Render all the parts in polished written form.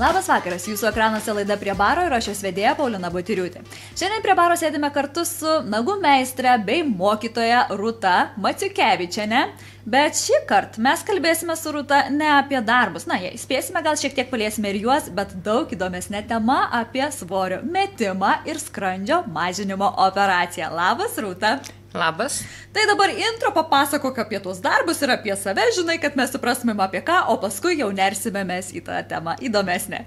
Labas vakaras, jūsų ekranuose laida Prie baro ir aš jos vedėja Paulina Butiriūtė. Šiandien prie baro sėdime kartu su nagų meistre bei mokytoja Rūta Maciukevičiene, bet šį kartą mes kalbėsime su Rūta ne apie darbus, jei spėsime, gal šiek tiek paliesime ir juos, bet daug įdomesnė tema apie svorio metimą ir skrandžio mažinimo operaciją. Labas, Rūta. Labas. Tai dabar intro papasakok apie tuos darbus ir apie save, žinai, kad mes suprastumėm apie ką, o paskui jau nersime mes į tą temą įdomesnę.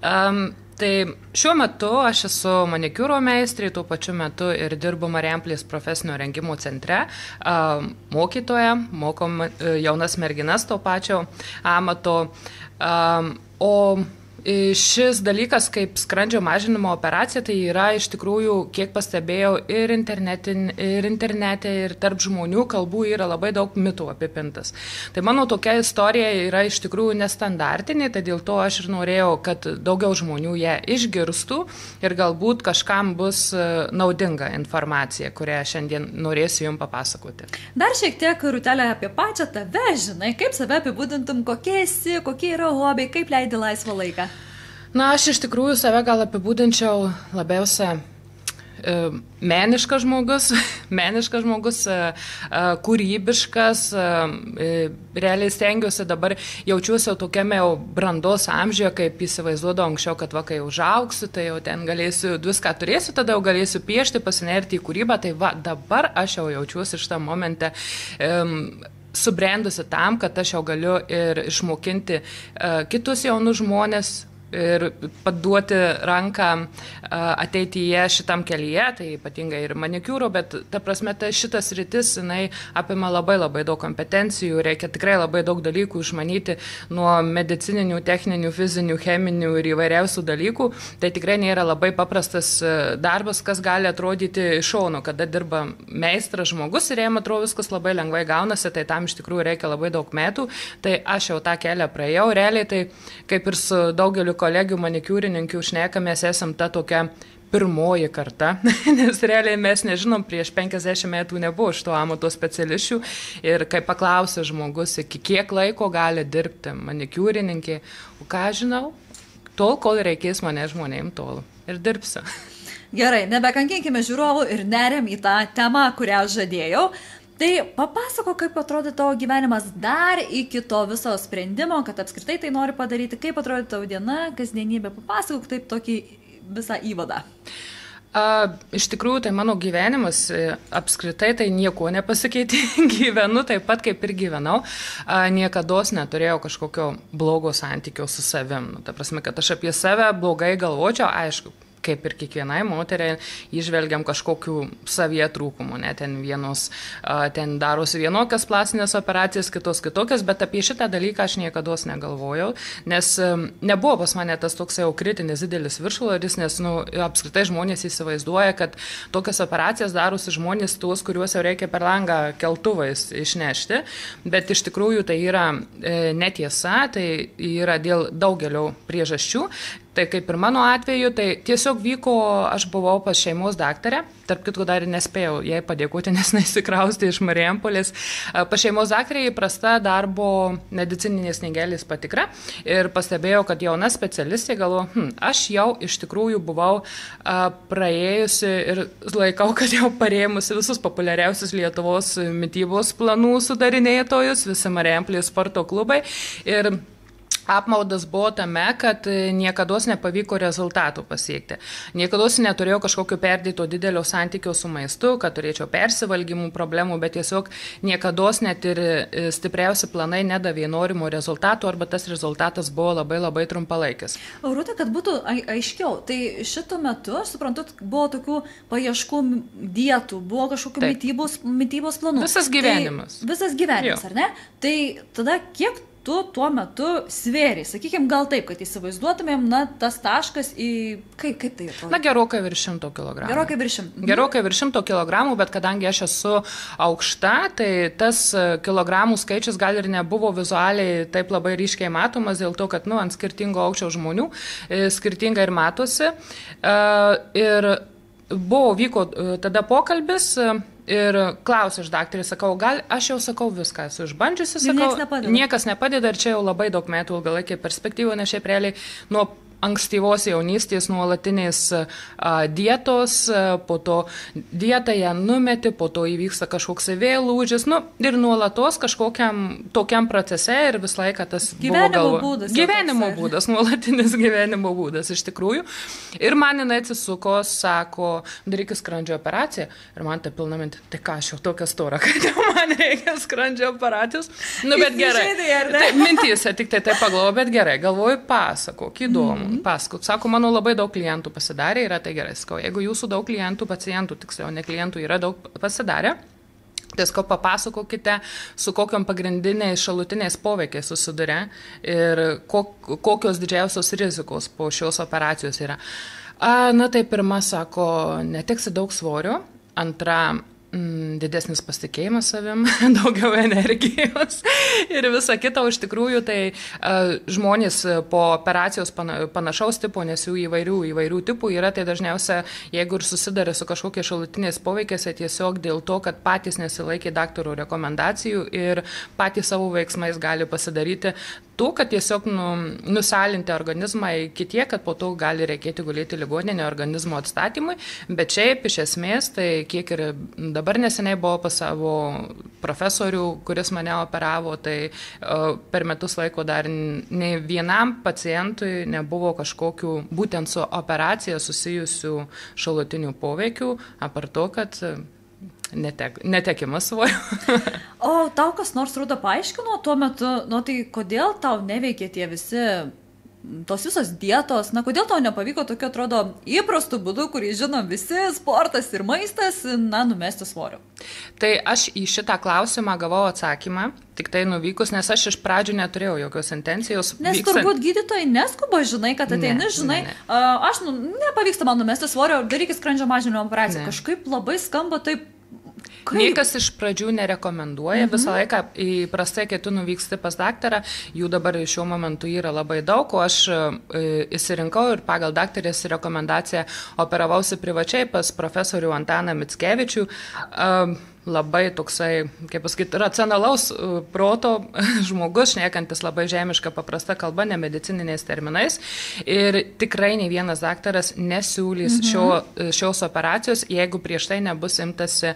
Tai šiuo metu aš esu manikiūro meistrė, tuo pačiu metu ir dirbu Marijampolės profesinio rengimo centre, mokytoja, mokom jaunas merginas to pačio amato, o šis dalykas kaip skrandžio mažinimo operacija, tai yra iš tikrųjų, kiek pastebėjau, ir internete, ir tarp žmonių kalbų yra labai daug mitų apipintas. Tai mano tokia istorija yra iš tikrųjų nestandartinė, tai dėl to aš ir norėjau, kad daugiau žmonių ją išgirstų ir galbūt kažkam bus naudinga informacija, kurią šiandien norėsiu jums papasakoti. Dar šiek tiek, Rūtelė, apie pačią tave, žinai, kaip save apibūdintum, kokie esi, kokie yra hobiai, kaip leidi laisvą laiką? Aš iš tikrųjų save gal apibūdinčiau labiausia meniškas žmogus, kūrybiškas, realiai stengiuosi dabar, jaučiuosi tokiame jau brandos amžiuje, kaip įsivaizduodavau anksčiau, kad kai užaugsiu, tai jau ten galėsiu, viską turėsiu, tada jau galėsiu piešti, pasinerti į kūrybą, tai dabar aš jau jaučiuosi šitą momentą subrendusi tam, kad aš jau galiu ir išmokinti kitus jaunus žmonės, ir paduoti ranką ateityje šitam kelyje, tai ypatingai ir manikiūro, bet ta prasme, šitas rytis, jinai apima labai daug kompetencijų, reikia tikrai labai daug dalykų išmanyti, nuo medicininių, techninių, fizinių, cheminių ir įvairiausių dalykų. Tai tikrai nėra labai paprastas darbas, kas gali atrodyti iš šono, kada dirba meistras žmogus ir jam atrodo viskas labai lengvai gaunasi, tai tam iš tikrųjų reikia labai daug metų. Tai aš jau tą kelią praėjau, realiai tai kaip ir su daugeliu kolegių manikiūrininkių šnekamės, esam ta tokia pirmoji karta, nes realiai mes nežinom, prieš 50 metų nebuvo šito amato specialisčių ir kai paklausė žmogus, iki kiek laiko gali dirbti manikiūrininkė, o ką žinau, tol, kol reikės mane žmonėm, tol ir dirbsiu. Gerai, nebekankinkime žiūrovų ir neriam į tą temą, kurią žadėjau. Tai papasako, kaip atrodė tavo gyvenimas dar iki to viso sprendimo, kad apskritai tai nori padaryti, kaip atrodė tavo diena, kasdienybė, papasako taip tokį visą įvadą. Iš tikrųjų, tai mano gyvenimas apskritai tai nieko nepasikeitė, gyvenu taip pat kaip ir gyvenau, niekados neturėjau kažkokio blogo santykio su savim, ta prasme, kad aš apie save blogai galvočiau, aišku, kaip ir kiekvienai moteriai, išvelgiam kažkokių savyje trūkumų, ten vienos ten darosi vienokias plastinės operacijas, kitos kitokias, bet apie šitą dalyką aš niekados negalvojau, nes nebuvo pas mane tas toks jau kritinis didelis viršsvoris, nes apskritai žmonės įsivaizduoja, kad tokias operacijas darosi žmonės tuos, kuriuos jau reikia per langą keltuvais išnešti, bet iš tikrųjų tai yra netiesa, tai yra dėl daugelio priežasčių. Tai kaip ir mano atveju, tai tiesiog vyko, aš buvau pas šeimos daktarę, tarp kitko dar nespėjau jai padėkoti, nes nesikraustė iš Marijampolės. Pas šeimos daktarę įprasta darbo medicininės knygelės patikra ir pastebėjau, kad jauna specialistė galvoja, aš jau iš tikrųjų buvau praėjusi ir laikau, kad jau parėmusi visus populiariausius Lietuvos mitybos planų sudarinėtojus, visi Marijampolės sporto klubai ir apmaudas buvo tame, kad niekados nepavyko rezultatų pasiekti. Niekados neturėjau kažkokio perdėto didelio santykio su maistu, kad turėčiau persivalgymų problemų, bet tiesiog niekados net ir stipriausi planai nedavė norimo rezultatų, arba tas rezultatas buvo labai trumpalaikis. Rūta, kad būtų aiškiau, tai šitų metu, aš suprantu, buvo tokių paieškų dietų, buvo kažkokių mitybos planų. Visas gyvenimas. Visas gyvenimas, ar ne? Tai tada kiek tu tuo metu svėri, sakykime, gal taip, kad įsivaizduotumėm, tas taškas į... Kaip tai atrodo? Gerokai virš 100 kg. Gerokai virš 100 kg, bet kadangi aš esu aukšta, tai tas kilogramų skaičius gal ir nebuvo vizualiai taip labai ryškiai matomas, dėl to, kad ant skirtingo aukščio žmonių skirtingai ir matosi. Ir vyko tada pokalbis ir klausiu iš daktarės, sakau, gal aš jau sakau viską, esu išbandžiusi, sakau, niekas nepadeda ir čia jau labai daug metų ilgalaikė perspektyva, nes šiaip realiai nuo ankstyvos jaunystės nuolatinės dietos, po to dietą ją numeti, po to įvyksta kažkoks vėl lūžis, ir nuolatos kažkokiam tokiam procese ir visą laiką tas gyvenimo būdas, nuolatinis gyvenimo būdas iš tikrųjų. Ir man jinai atsisuko, sako, darykis skrandžio operaciją ir man ta pilna mintis, tai ką aš jau tokia stora, kad jau man reikia skrandžio operacijos. Bet gerai, tai mintyse tik tai pagalvoju, bet gerai, galvoju, pasakok, įdomu. Pasakot, sako, mano labai daug klientų pasidarė, yra tai gerai, sakau, jeigu jūsų daug klientų, pacientų, tiksliau, ne klientų yra daug pasidarė, tai sakau, papasakokite, su kokiom pagrindiniais šalutiniais poveikiais susiduria ir kokios didžiausios rizikos po šios operacijos yra. Tai pirma, sako, neteksi daug svorio, antra, didesnis pasitikėjimas savim, daugiau energijos ir visa kita. Iš tikrųjų, tai žmonės po operacijos panašaus tipo, nes jų įvairių tipų yra, tai dažniausia, jeigu ir susidarė su kažkokie šalutiniais poveikiais, tiesiog dėl to, kad patys nesilaikė daktarų rekomendacijų ir patys savo veiksmais gali pasidaryti to, kad tiesiog nusalinti organizmą iki tiek, kad po to gali reikėti gulėti ligoninėje organizmo atstatymui, bet šiaip iš esmės, tai kiek ir dabar neseniai buvo pas savo profesorių, kuris mane operavo, tai per metus laiko dar nei vienam pacientui nebuvo kažkokių būtent su operacija susijusių šalutinių poveikių, apart to, kad netekimas svorio. O tau kas nors Rūta paaiškino tuo metu, tai kodėl tau neveikia tie visi, tos visos dietos, kodėl tau nepavyko tokiu, atrodo, įprastų būdų, kurį žinom visi, sportas ir maistas, numesti svorio? Tai aš į šitą klausimą gavau atsakymą, tik tai nuvykus, nes aš iš pradžių neturėjau jokios intencijos. Nes turbūt gydytojai neskuba, žinai, kad ateini, žinai, aš nepavyksta man numesti svorio, darykis skrandžio mažinimo operaciją. Kažkaip labai skamba taip. Niekas iš pradžių nerekomenduoja, visą laiką įprastai, kai tu nuvyksti pas daktarą, jų dabar šiuo momentu yra labai daug, o aš įsirinkau ir pagal daktarės rekomendaciją operavausi privačiai pas profesorių Antaną Mickevičių. Labai toksai, kaip pasakyti, racionalaus proto žmogus, šnekantis labai žemiška paprasta kalba, nemedicininiais terminais. Ir tikrai nei vienas daktaras nesiūlys šios operacijos, jeigu prieš tai nebus imtasi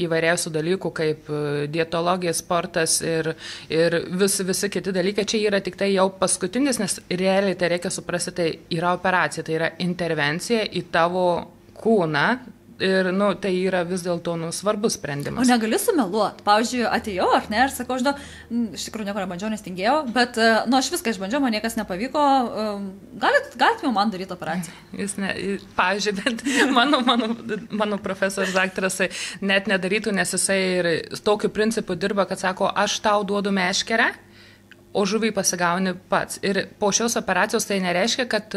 įvairiausių dalykų, kaip dietologija, sportas ir visi kiti dalykai. Čia yra tik tai jau paskutinis, nes realiai tai reikia suprasti, tai yra operacija, tai yra intervencija į tavo kūną. Ir, tai yra vis dėlto svarbus sprendimas. O negali sumeluoti. Pavyzdžiui, atėjau, ar ne, ir sakau, iš tikrųjų nieko nebandžiau, nes tingėjau, bet, aš viską išbandžiau, man niekas nepavyko. Galit jau man daryti operaciją? Pavyzdžiui, bet mano profesorius daktaras net nedarytų, nes jisai ir tokiu principu dirba, kad sako, aš tau duodu meškerę, o žuvį pasigauni pats. Ir po šios operacijos tai nereiškia, kad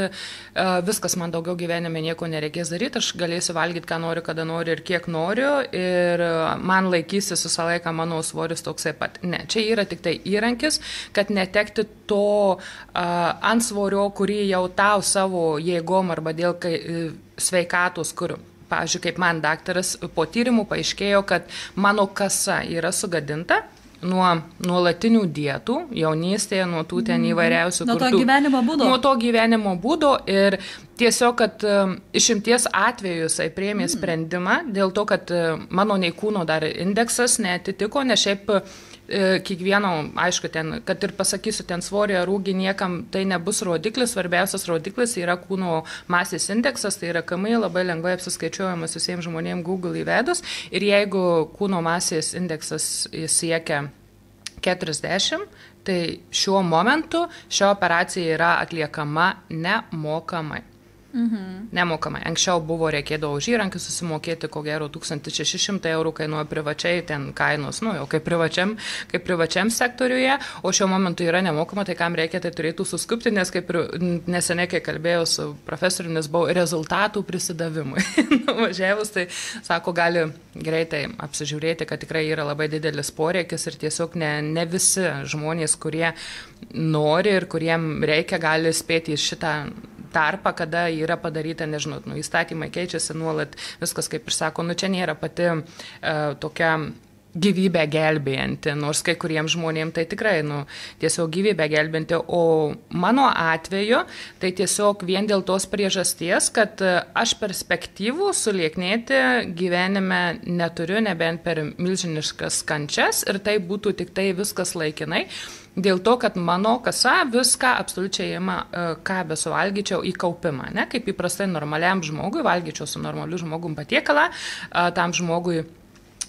viskas man daugiau gyvenime nieko nereikės daryti, aš galėsiu valgyti, ką noriu, kada noriu ir kiek noriu, ir man laikysis visą laiką mano svoris toksai pat. Ne, čia yra tik tai įrankis, kad netekti to antsvorio, kurį jau tau savo jėgom arba dėl sveikatos, kur, pavyzdžiui, kaip man daktaras po tyrimų paaiškėjo, kad mano kasa yra sugadinta nuo nuolatinių dietų, jaunystėje, nuo tų ten įvairiausių. Nuo to gyvenimo būdo. Nuo to gyvenimo būdo ir tiesiog, kad išimties atveju jisai priėmė sprendimą dėl to, kad mano nei kūno dar indeksas neatitiko, nes šiaip kiekvieno, aišku, ten, kad ir pasakysiu, ten svorio ar ūgį niekam tai nebus rodiklis, svarbiausias rodiklis yra kūno masės indeksas, tai yra KMI, labai lengvai apsiskaičiuojamas visiems žmonėms Google įvedus, ir jeigu kūno masės indeksas siekia 40, tai šiuo momentu šio operacija yra atliekama nemokamai. Nemokamai. Anksčiau buvo reikėdavo už įrankį susimokėti, ko gero 1600 eurų kainuoja privačiai, ten kainos, jau kaip privačiam sektoriuje, o šiuo momentu yra nemokama, tai kam reikia, tai turėtų suskupti, nes kaip neseniai, kai kalbėjau su profesoriumi, buvo rezultatų prisidavimui. Važiavus, tai sako, gali greitai apsižiūrėti, kad tikrai yra labai didelis poreikis ir tiesiog ne visi žmonės, kurie nori ir kuriem reikia, gali spėti į šitą tarpą, kada yra padaryta, nežinau, įstatymai keičiasi nuolat, viskas kaip ir sako, čia nėra pati tokia gyvybę gelbėjanti, nors kai kuriems žmonėms tai tikrai, tiesiog gyvybę gelbėjanti, o mano atveju tai tiesiog vien dėl tos priežasties, kad aš perspektyvų sulieknėti gyvenime neturiu, nebent per milžiniškas kančias ir tai būtų tik tai viskas laikinai. Dėl to, kad mano kasa viską absoliučiai ima, ką besuvalgyčiau į kaupimą, ne? Kaip įprastai normaliam žmogui, valgyčiau su normaliu žmogum patiekalą, tam žmogui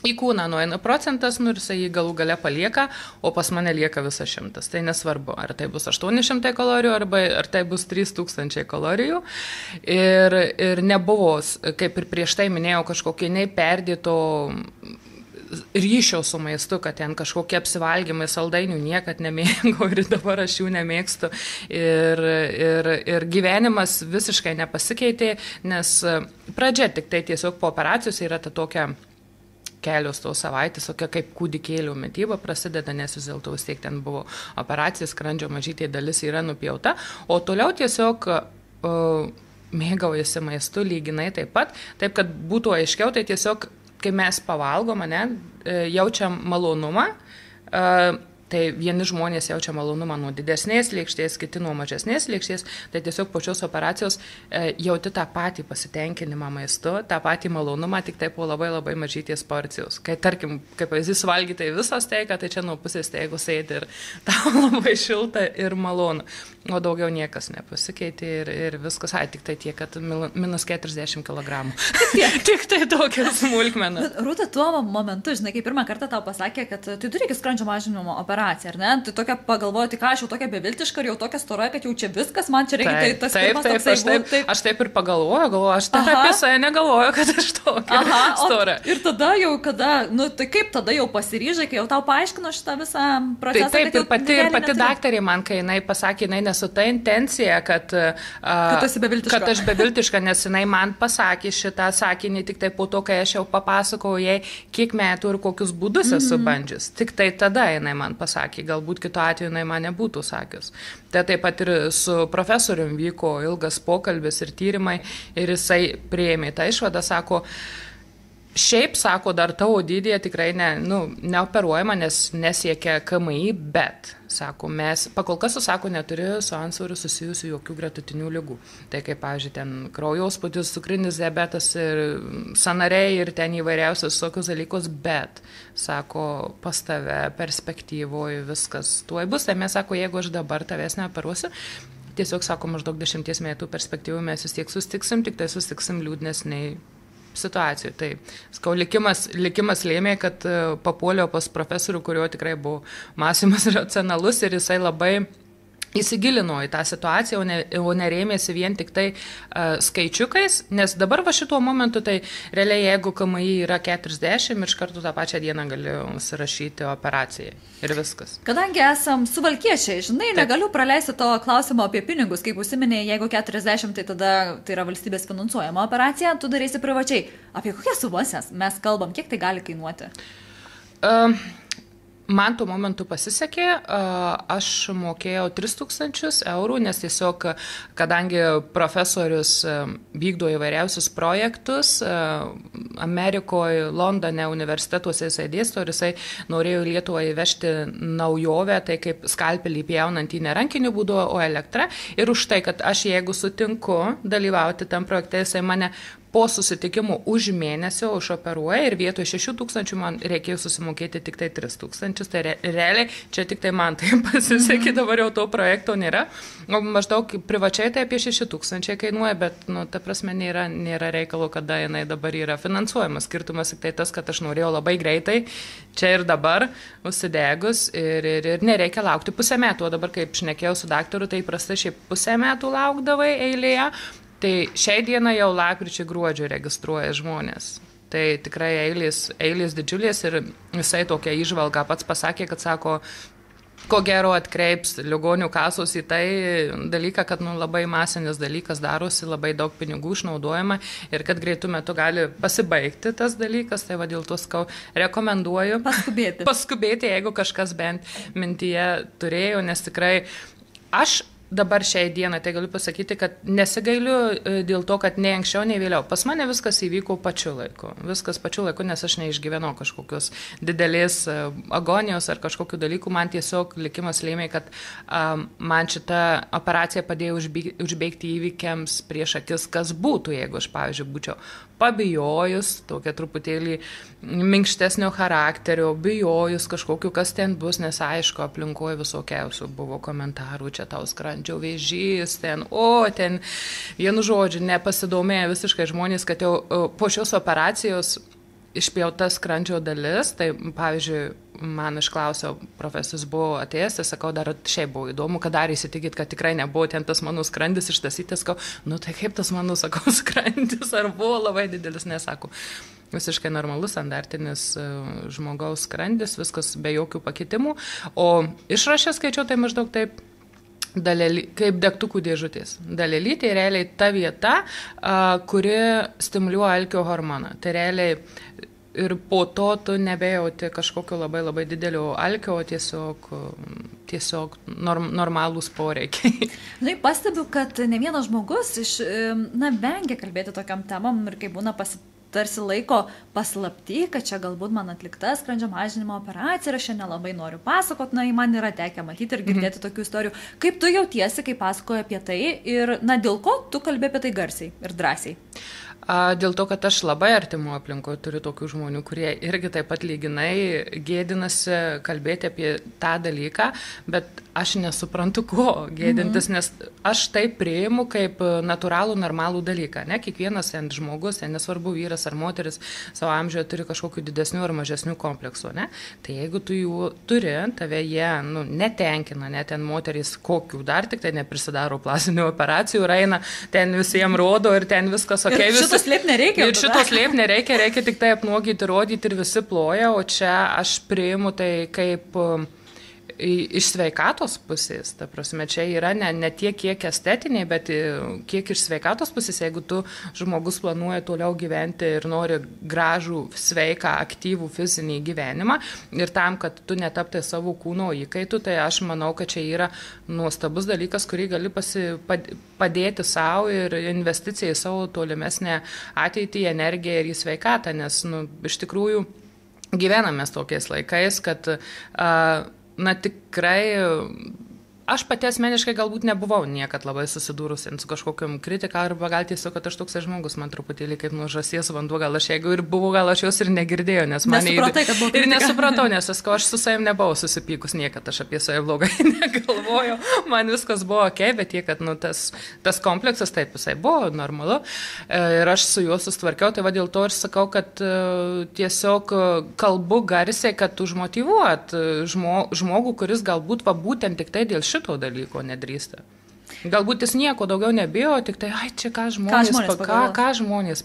į kūną nueina procentas, ir jisai jį galų gale palieka, o pas mane lieka visas 100. Tai nesvarbu, ar tai bus 800 kalorijų, ar tai bus 3000 kalorijų. Ir nebuvo, kaip ir prieš tai minėjau, kažkokie nei perdėto ryšio su maistu, kad ten kažkokie apsivalgymai saldainių niekad nemėgau ir dabar aš jų nemėgstu. Ir gyvenimas visiškai nepasikeitė, nes pradžia tik tai tiesiog po operacijos yra ta tokia kelios tos savaitės, tokia kaip kūdikėlių mityba prasideda, nes vis dėlto vis tiek ten buvo operacija, skrandžio mažytė dalis yra nupjauta, o toliau tiesiog mėgaujasi maistu lyginai taip pat, taip kad būtų aiškiau, tai tiesiog, kai mes pavalgom, jaučiam malonumą, tai vieni žmonės jaučia malonumą nuo didesnės lėkštės, kiti nuo mažesnės lėkštės, tai tiesiog po šios operacijos jauti tą patį pasitenkinimą maistu, tą patį malonumą, tik tai po labai labai mažytės porcijos. Kai, tarkim, kaip pavyzdys valgytai visą steiką, tai čia nuo pusės steigų sėdi ir tau labai šilta ir malonu. O daugiau niekas nepasikeitė ir viskas, tik tai tiek, kad minus 40 kg. Tik tai tokia smulkmena. Rūta, tuo momentu, žinai, kai pirmą kartą tau pasakė, kad tu turi skrandžio mažinimo operaciją, ar ne? Tai tokia pagalvoju, tik aš jau tokia beviltiška ir jau tokia stora, kad jau čia viskas, man čia reikia, tai tas pirmas toksai. Aš taip ir pagalvoju, aš taip apie save negalvoju, kad aš tokia stora. Ir tada jau, tai kaip tada jau pasiryžai, kai jau tau paaiškino šitą visą procesą? Taip, ir pati daktarė man, kai jinai pasakė, jinai su ta intencija, kad aš beviltiška, nes jinai man pasakė šitą sakinį tik tai po to, kai aš jau papasakojau jai, kiek metų ir kokius būdus esu bandžius. Tik tai tada jinai man pasakė, galbūt kito atveju jinai man nebūtų sakius. Tai taip pat ir su profesorium vyko ilgas pokalbis ir tyrimai ir jisai priėmė tą išvadą, sako, šiaip, sako, dar tavo dydėje tikrai neoperuojama, nes nesiekia KMI, bet, sako, mes, pakol kas, sako, neturi su antsvoriu susijusių jokių gretutinių ligų. Tai kaip, pavyzdžiui, ten kraujospūdis, cukrinis diabetas ir sąnariai ir ten įvairiausios tokius dalykus, bet, sako, pas tave perspektyvoje viskas tuoj bus. Tai mes, sako, jeigu aš dabar tavęs neoperuosiu, tiesiog, sako, maždaug 10 metų perspektyvų mes vis tiek sustiksim, tik tai sustiksim liūdnesniai situacijų. Tai, skau, likimas lėmė, kad papuoliau pas profesorių, kurio tikrai buvo mąstymas racionalus ir jisai labai įsigilino į tą situaciją, o nerėmėsi vien tik tai skaičiukais, nes dabar va šituo momentu, tai realiai jeigu KMI yra 40 ir iš karto tą pačią dieną galiu surašyti operacijai ir viskas. Kadangi esam suvalkiečiai, žinai, negaliu praleisti to klausimo apie pinigus, kaip užsiminė, jeigu 40, tai tada tai yra valstybės finansuojama operacija, tu darysi privačiai. Apie kokias sumas mes kalbam, kiek tai gali kainuoti? Man tuo momentu pasisekė, aš mokėjau 3000 eurų, nes tiesiog, kadangi profesorius vykdo įvairiausius projektus, Amerikoje, Londone, universitetuose jisai dėsto ir jisai norėjo Lietuvą įvežti naujovę, tai kaip skalpelį pjaunantį ne rankiniu būdu, o elektra. Ir už tai, kad aš jeigu sutinku dalyvauti tam projekte, jisai mane po susitikimo už mėnesio užoperuoja ir vietoj 6000 man reikėjo susimokėti tik tai 3000, tai realiai čia tik tai man tai pasisekė, dabar jau to projekto nėra, o maždaug privačiai tai apie 6000 kainuoja, bet, ta prasme, nėra reikalo, kada jinai dabar yra finansuojamas. Skirtumas tik tai tas, kad aš norėjau labai greitai, čia ir dabar, užsidegus ir nereikia laukti pusę metų, o dabar, kaip šnekėjau su daktaru, tai įprastai šiaip pusę metų laukdavai eilėje. Tai šiai dieną jau lapkričio gruodžio registruoja žmonės. Tai tikrai eilės didžiulės ir visai tokia įžvalga pats pasakė, kad sako, ko gero atkreips ligonių kasos į tai dalyką, kad labai masinis dalykas darosi, labai daug pinigų išnaudojama ir kad greitų metų gali pasibaigti tas dalykas, tai dėl to rekomenduoju paskubėti, jeigu kažkas bent mintyje turėjo, nes tikrai aš dabar šiai dienai, tai galiu pasakyti, kad nesigailiu dėl to, kad nei anksčiau, nei vėliau. Pas mane viskas įvyko pačiu laiku. Viskas pačiu laiku, nes aš neišgyvenau kažkokios didelės agonijos ar kažkokių dalykų. Man tiesiog likimas lėmė, kad man šita operacija padėjo užbėgti įvykiams prieš akis, kas būtų, jeigu aš, pavyzdžiui, būčiau pabijojus, tokia truputėlį minkštesnio charakterio, bijojus kažkokiu, kas ten bus, nes aišku, aplinkoje visokiausių buvo komentarų, čia tau skrandžio vėžys, ten vienu žodžiu, nepasidomėjo visiškai žmonės, kad jau po šios operacijos išpjauta skrandžio dalis, tai pavyzdžiui, man išklausė, profesorius buvo atėjęs, tai sakau, dar šiaip buvo įdomu, kad dar įsitikit, kad tikrai nebuvo ten tas mano skrandis ištasytas, sakau, nu tai kaip tas mano, sakau, skrandis, ar buvo labai didelis, nesako. Visiškai normalus, standartinis žmogaus skrandis, viskas be jokių pakitimų, o išrašę skaičiau, tai maždaug taip, kaip degtukų dėžutės. Dalelytė realiai ta vieta, kuri stimuliuoja alkio hormoną. Tai realiai ir po to tu nebejauti kažkokio labai didelio alkio, tiesiog normalūs poreikiai. Na, pastebiu, kad ne vienas žmogus vengia kalbėti tokiam temam ir kai būna tarsi laiko paslapti, kad čia galbūt man atlikta skrandžio mažinimo operacija ir aš čia nelabai noriu pasakot, man yra tekę matyti ir girdėti tokių istorijų. Kaip tu jautiesi, kai pasakoji apie tai ir, dėl ko tu kalbė apie tai garsiai ir drąsiai? Dėl to, kad aš labai artimo aplinkoje turiu tokių žmonių, kurie irgi taip pat lyginai gėdinasi kalbėti apie tą dalyką, bet aš nesuprantu, ko gėdintis, nes aš tai priimu kaip natūralų, normalų dalyką. Ne? Kiekvienas žmogus, nesvarbu vyras ar moteris, savo amžiuje turi kažkokių didesnių ar mažesnių kompleksų. Ne? Tai jeigu tu jų turi, tave jie netenkina, net ten moterys kokių, dar tik tai neprisidaro plastinių operacijų ir eina, ten visiems rodo ir ten viskas ok. Šito slėpti nereikia. Ir šito slėpti nereikia, reikia tik tai apnuogyti, rodyti ir visi ploja, o čia aš priimu tai kaip iš sveikatos pusės. Ta prasme, čia yra ne tiek, kiek estetiniai, bet kiek iš sveikatos pusės, jeigu tu žmogus planuoja toliau gyventi ir nori gražų, sveiką, aktyvų fizinį gyvenimą ir tam, kad tu netaptai savo kūno įkaitų, tai aš manau, kad čia yra nuostabus dalykas, kurį gali padėti savo ir investicija į savo tolimesnę ateitį, energiją ir į sveikatą, nes iš tikrųjų gyvename tokiais laikais, kad tikrai, aš pati asmeniškai galbūt nebuvau niekad labai susidūrusi su kažkokiam kritika, arba gal tiesiog, kad aš toks žmogus, man truputėlį kaip nuo žąsies vanduo, gal aš jeigu ir buvau, gal aš jos ir negirdėjau, nes mane ir nesupratau, nes aš su savim nebuvau susipykus niekad, aš apie save blogai negalvojau, man viskas buvo ok, bet tiek, kad tas kompleksas taip visai buvo normalu ir aš su juo sustvarkiau, tai va dėl to ir sakau, kad tiesiog kalbu garsiai, kad užmotyvuot žmogų, kuris galbūt būtent tik tai dėl šito dalyko nedrįsta. Galbūt jis nieko daugiau nebijo, tik tai, čia ką žmonės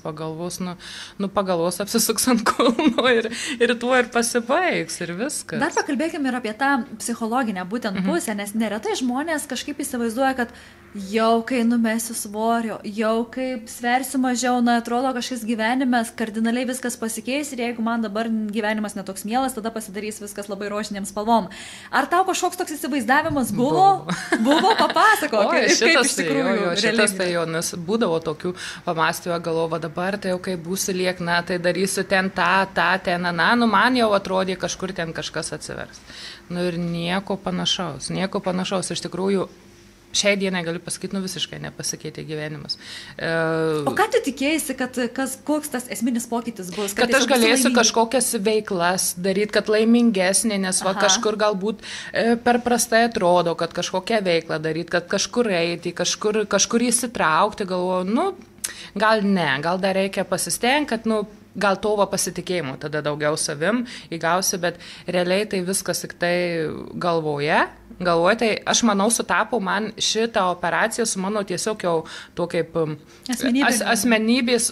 pagalvos, pagalvos apsisuks ant kulno ir tuo ir pasibaigs ir viskas. Dar pakalbėkime ir apie tą psichologinę būtent pusę, nes neretai žmonės kažkaip įsivaizduoja, kad jau kai numesiu svorio, jau kai sversiu mažiau, atrodo kažkas gyvenimas, kardinaliai viskas pasikeis ir jeigu man dabar gyvenimas netoks mielas, tada pasidarys viskas labai rožinėm spalvom. Ar tau kažkoks toks įsivaizdavimas buvo? Buvo, papasakok. Šitas tai jau, nes būdavo tokių pamastymų, galvoju, dabar tai jau kai būsiu liekna, tai darysiu ten ten, man jau atrodė kažkur ten kažkas atsivers. Ir nieko panašaus, iš tikrųjų. Šiai dienai galiu pasakyti, visiškai nepasikeitė gyvenimas. O ką tu tikėjaisi, koks tas esminis pokytis bus? Kad aš galėsiu kažkokias veiklas daryti, kad laimingesnė, nes kažkur galbūt per prastai atrodo, kad kažkokią veiklą daryti, kad kažkur eiti, kažkur įsitraukti, galvoju, gal dar reikia pasistengti, kad, gal to pasitikėjimo tada daugiau savim įgausi, bet realiai tai viskas tik tai galvoje, tai aš manau sutapo man šitą operaciją su mano tiesiog jau to kaip asmenybės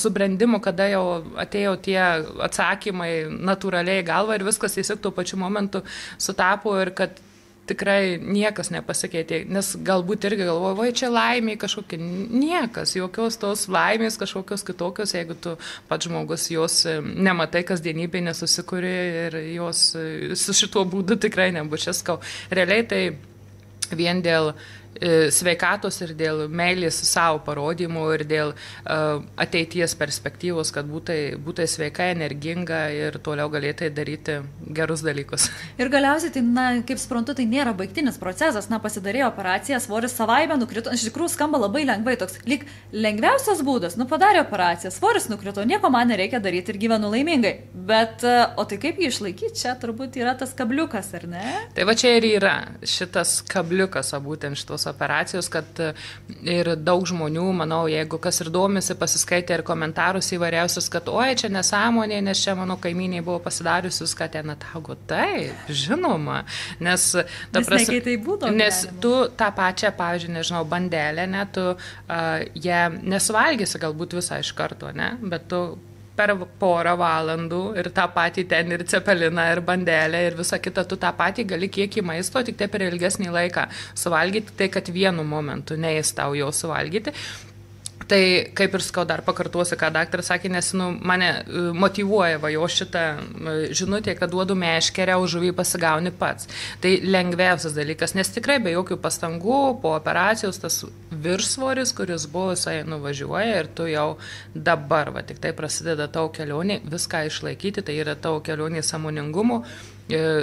subrendimu, kada jau atėjo tie atsakymai natūraliai galva ir viskas tiesiog tuo pačiu momentu sutapo ir kad tikrai niekas nepasikeitė, nes galbūt irgi galvoju, čia laimė kažkokia, niekas, jokios tos laimės kažkokios kitokios, jeigu tu pats žmogus jos nematai kasdienybėje, nesusikuri ir jos su šituo būdu tikrai nebus. Realiai tai vien dėl sveikatos ir dėl meilės savo parodymų ir dėl ateities perspektyvos, kad būtų sveika, energinga ir toliau galėtų daryti gerus dalykus. Ir galiausiai, tai, na, kaip suprantu, tai nėra baigtinis procesas, na, pasidarėjo operaciją, svoris savaime nukrito, iš tikrųjų skamba labai lengvai, toks lyg lengviausias būdas, nu, padarė operaciją, svoris nukrito, nieko man nereikia daryti ir gyvenu laimingai, bet, o tai kaip jį išlaikyti, čia turbūt yra tas kabliukas, ar ne? Tai va čia ir yra šitas kabliukas, o būtent šitos operacijos, kad ir daug žmonių, manau, jeigu kas ir domisi, pasiskaitė ir komentarus įvairiausius, kad oi, čia nesąmonė, nes čia mano kaimyniai buvo pasidariusius, kad ten ataugo. Taip, žinoma, nes tu tą pačią, pavyzdžiui, nežinau, bandelę, ne, tu ją nesuvalgysi galbūt visą iš karto, ne, bet tu per porą valandų ir tą patį ten ir cepeliną, ir bandelę, ir visą kitą, tu tą patį gali kiekį maisto, tik tai per ilgesnį laiką suvalgyti, tai kad vienu momentu neįs tau jo suvalgyti. Tai kaip ir skau dar pakartuosiu, ką daktaras sakė, nes mane motyvuoja va jo šitą žinutę, kad duodu meškerę, o žuvį pasigauni pats. Tai lengviausias dalykas, nes tikrai be jokių pastangų po operacijos tas viršsvoris, kuris buvo, jisai nuvažiuoja ir tu jau dabar, va tik tai prasideda tavo kelionė, viską išlaikyti, tai yra tavo kelionė sąmoningumo,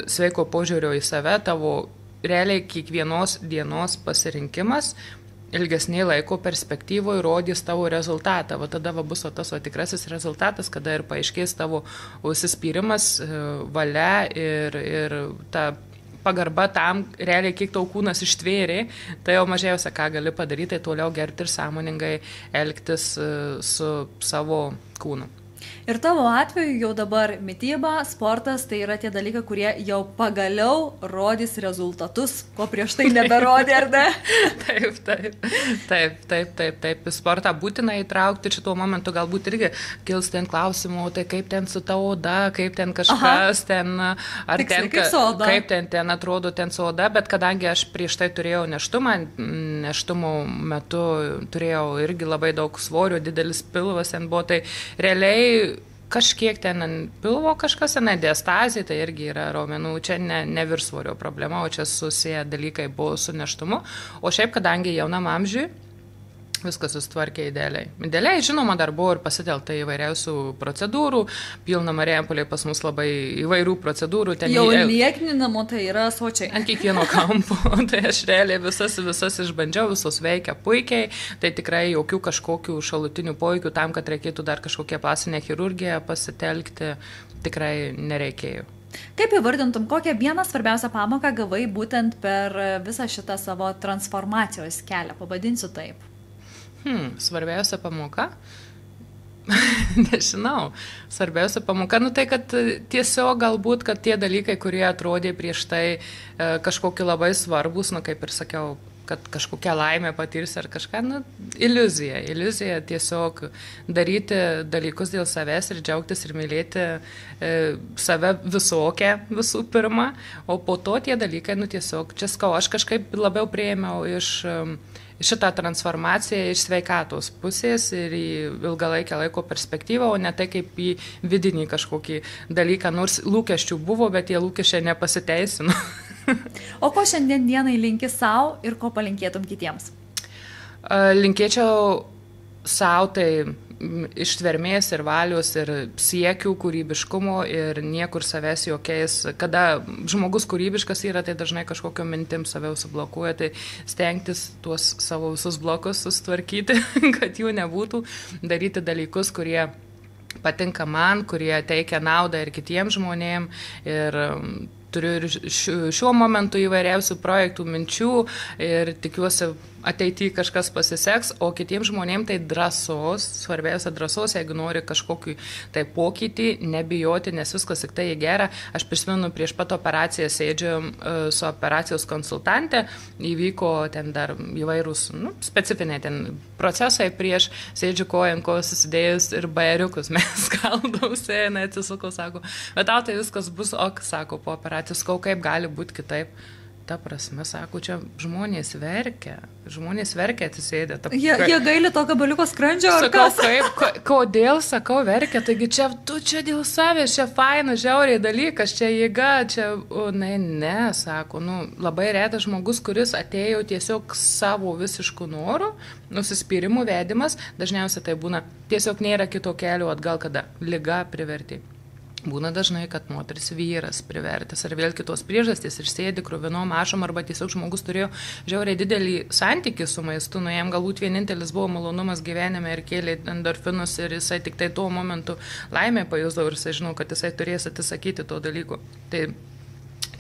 sveiko požiūrio į save, tavo realiai kiekvienos dienos pasirinkimas, ilgesnį laiko perspektyvoje rodys tavo rezultatą. Va tada bus tas tikrasis rezultatas, kada ir paaiškės tavo užsispyrimas, valia ir ta pagarba tam, realiai kiek tau kūnas ištvėrė, tai jau mažiausia, ką gali padaryti, tai toliau gerti ir sąmoningai elgtis su savo kūnu. Ir tavo atveju jau dabar mityba, sportas, tai yra tie dalykai, kurie jau pagaliau rodys rezultatus, ko prieš tai neberodė, ar ne? Taip. Sportą būtina įtraukti, šituo momentu galbūt irgi kils ten klausimų, tai kaip ten su tavo oda, kaip ten kažkas, ten, ar tiksliai, ten, kaip ten atrodo ten su oda, bet kadangi aš prieš tai turėjau nėštumo metu turėjau irgi labai daug svorio, didelis pilvas ten buvo, tai realiai kažkiek ten ant pilvo kažkas, diastazija, tai irgi yra raumenų, čia ne viršsvorio problema, o čia susiję dalykai buvo su nėštumu, o šiaip, kadangi jaunam amžiui, viskas susitvarkė idealiai. Idealiai, žinoma, dar buvo ir pasitelkta įvairiausių procedūrų, pilna Marijampolėje pas mus labai įvairių procedūrų. Jau liekninamo, tai yra sočiai. Ant kiekvieno kampo, tai aš realiai visas išbandžiau, visos veikia puikiai, tai tikrai jokių kažkokių šalutinių poveikių tam, kad reikėtų dar kažkokią plastinę chirurgiją pasitelkti, tikrai nereikėjo. Kaip įvardintum, kokią vieną svarbiausią pamoką gavai būtent per visą šitą savo transformacijos kelią, pavadinsiu taip? Svarbiausia pamoka? Nežinau. Svarbiausia pamoka, tai kad tiesiog galbūt, kad tie dalykai, kurie atrodė prieš tai kažkokie labai svarbus, kaip ir sakiau, kad kažkokią laimę patirs ar kažką, iliuzija. Iliuzija tiesiog daryti dalykus dėl savęs ir džiaugtis ir mylėti save visokią visų pirma, o po to tie dalykai, tiesiog, čia skau, aš kažkaip labiau priėmiau iš šitą transformaciją iš sveikatos pusės ir į ilgalaikę laiko perspektyvą, o ne tai kaip į vidinį kažkokį dalyką, nors lūkesčių buvo, bet tie lūkesčiai nepasiteisino. O ko šiandien dienai linki savo ir ko palinkėtum kitiems? Linkėčiau savo tai ištvermės ir valios ir siekių, kūrybiškumo ir niekur savęs jokiais. Kada žmogus kūrybiškas yra, tai dažnai kažkokio mintim save užsiblokuoja, tai stengtis tuos savo visus blokus sustvarkyti, kad jų nebūtų, daryti dalykus, kurie patinka man, kurie teikia naudą ir kitiems žmonėms. Ir turiu ir šiuo momentu įvairiausių projektų, minčių ir tikiuosi ateityje kažkas pasiseks, o kitiems žmonėms tai drąsos, svarbiausia drąsos, jeigu nori kažkokį tai pokytį, nebijoti, nes viskas tik tai į gerą. Aš prisimenu, prieš pat operaciją sėdžiu su operacijos konsultante, įvyko ten dar įvairūs specifiniai ten procesai, prieš sėdžiu kojant kojos susidėjus ir bajeriukus mes skaldausi, atsisuku, sako, bet tau tai viskas bus ok, sako, po operacijos, kaip gali būti kitaip. ta prasme, sako, čia žmonės verkia atsisėdę. Jie gaili to gabaliuko skrandžio, ar sakau, kas? Kodėl, sakau, verkia, taigi tu čia dėl savęs, čia faina, žiauriai dalykas, čia jėga, čia, ne, sako, labai retas žmogus, kuris atėjo tiesiog savo visiškų norų, nusispyrimų vedimas, dažniausiai tai būna, tiesiog nėra kito kelio atgal, kada liga privertė. Būna dažnai, kad moteris vyras privertęs ar vėl kitos priežastys ir sėdi kruvinom ašom arba tiesiog žmogus turėjo žiauriai didelį santykį su maistu, jam galbūt vienintelis buvo malonumas gyvenime ir kėlė endorfinus ir jisai tik tai tuo momentu laimę pajusdavo ir jisai žinau, kad jisai turės atsisakyti to dalyko. Tai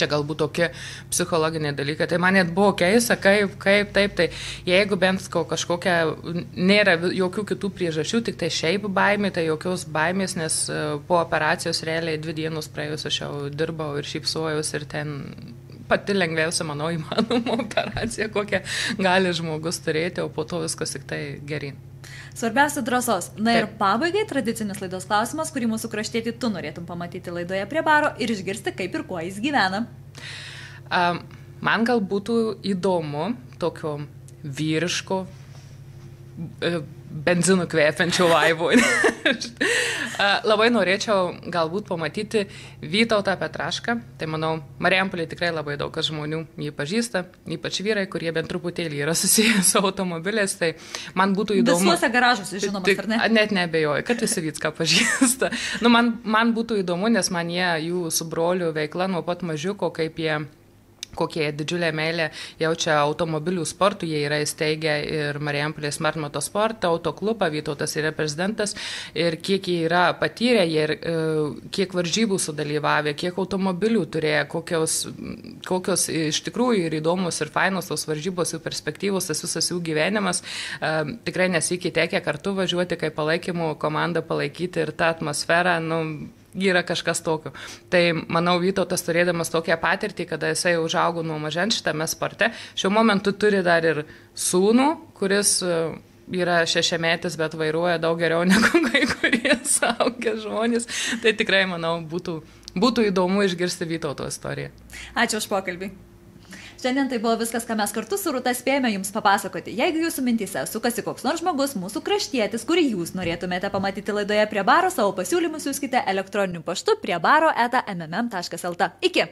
čia galbūt tokie psichologiniai dalykai. Tai man net buvo keista, kaip taip, tai jeigu bent kažkokia nėra jokių kitų priežasčių, tik tai šiaip baimė, tai jokios baimės, nes po operacijos realiai 2 dienos praėjus aš jau dirbau ir šypsojus ir ten pati lengviausia, manau, įmanoma operacija, kokią gali žmogus turėti, o po to viskas tik tai gerin. Svarbiausia drąsos. Na ir pabaigai tradicinis laidos klausimas, kurį mūsų kraštietį tu norėtum pamatyti laidoje prie baro ir išgirsti, kaip ir kuo jis gyvena. Man gal būtų įdomu tokio vyriško benzinų kvėpiančio laivo. Labai norėčiau galbūt pamatyti Vytautą Petrašką. Tai manau, Marijampolėje tikrai labai daug žmonių jį pažįsta, ypač vyrai, kurie bent truputėlį yra susiję su automobiliais. Tai man būtų įdomu. Visuose garažuose žinomas, ar ne? Net nebejoju, kad visi Vycką pažįsta. Man būtų įdomu, nes man jų su broliu veikla nuo pat mažiuko, kaip jie kokie didžiulė meilė jaučia automobilių sportų, jie yra įsteigę ir Marijampolės Martmato sporto autoklubą, Vytautas yra prezidentas ir kiek jie yra patyrę, kiek varžybų sudalyvavę, kiek automobilių turėjo, kokios iš tikrųjų ir įdomus ir fainos tos varžybos, jų perspektyvos, tas visas jų gyvenimas, tikrai nesikį tekę kartu važiuoti, kaip palaikymų komandą palaikyti ir tą atmosferą, yra kažkas tokio. Tai, manau, Vytautas turėdamas tokią patirtį, kada jisai užaugo nuo mažens šitame sporte, šiuo momentu turi dar ir sūnų, kuris yra 6-metis, bet vairuoja daug geriau negu kai kurie suaugę žmonės. Tai tikrai, manau, būtų įdomu išgirsti Vytauto istoriją. Ačiū už pokalbį. Šiandien tai buvo viskas, ką mes kartu su Rūta spėjome jums papasakoti. Jeigu jūsų mintyse sukasi koks nors žmogus, mūsų kraštietis, kurį jūs norėtumėte pamatyti laidoje prie baro, savo pasiūlymus siųskite elektroniniu paštu prie baro@mmm.lt. Iki!